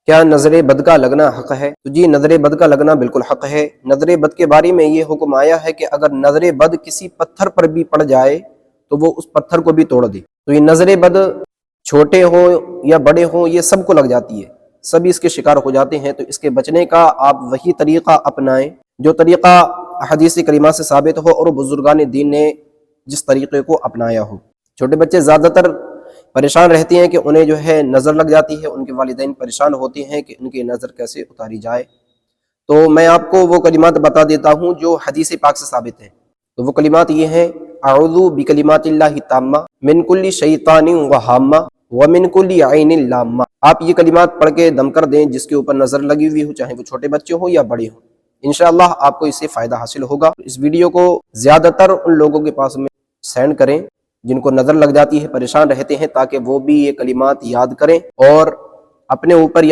کیا نظر بد کا لگنا حق ہے؟ تو جی نظر بد کا لگنا بالکل حق ہے۔ نظر بد کے بارے میں یہ حکم آیا ہے کہ اگر نظر بد کسی پتھر پر بھی پڑ جائے تو وہ اس پتھر کو بھی توڑ دے۔ تو یہ نظر بد چھوٹے ہوں یا بڑے ہوں یہ سب کو لگ جاتی ہے، سبھی اس کے شکار ہو جاتے ہیں۔ تو اس کے بچنے کا آپ وہی طریقہ اپنائیں جو طریقہ حدیث کریمہ سے ثابت ہو اور بزرگان دین نے جس طریقے کو اپنایا ہو۔ چھوٹے بچے زیادہ تر پریشان رہتے ہیں کہ انہیں جو ہے نظر لگ جاتی ہے، ان کے والدین پریشان ہوتے ہیں کہ ان کی نظر کیسے اتاری جائے۔ تو میں آپ کو وہ کلمات بتا دیتا ہوں جو حدیث پاک سے ثابت ہیں۔ تو وہ کلمات یہ ہیں: اعوذ بکلمات اللہ التامہ من کل شیطان وہامہ ومن کل عین لامہ۔ آپ یہ کلمات پڑھ کے دم کر دیں جس کے اوپر نظر لگی ہوئی ہو، چاہے وہ چھوٹے بچے ہوں یا بڑے ہوں، انشاءاللہ آپ کو اس سے فائدہ حاصل ہوگا۔ اس ویڈیو کو زیادہ تر ان لوگوں کے پاس میں سینڈ کریں جن کو نظر لگ جاتی ہے، پریشان رہتے ہیں، تاکہ وہ بھی یہ کلمات یاد کریں اور اپنے اوپر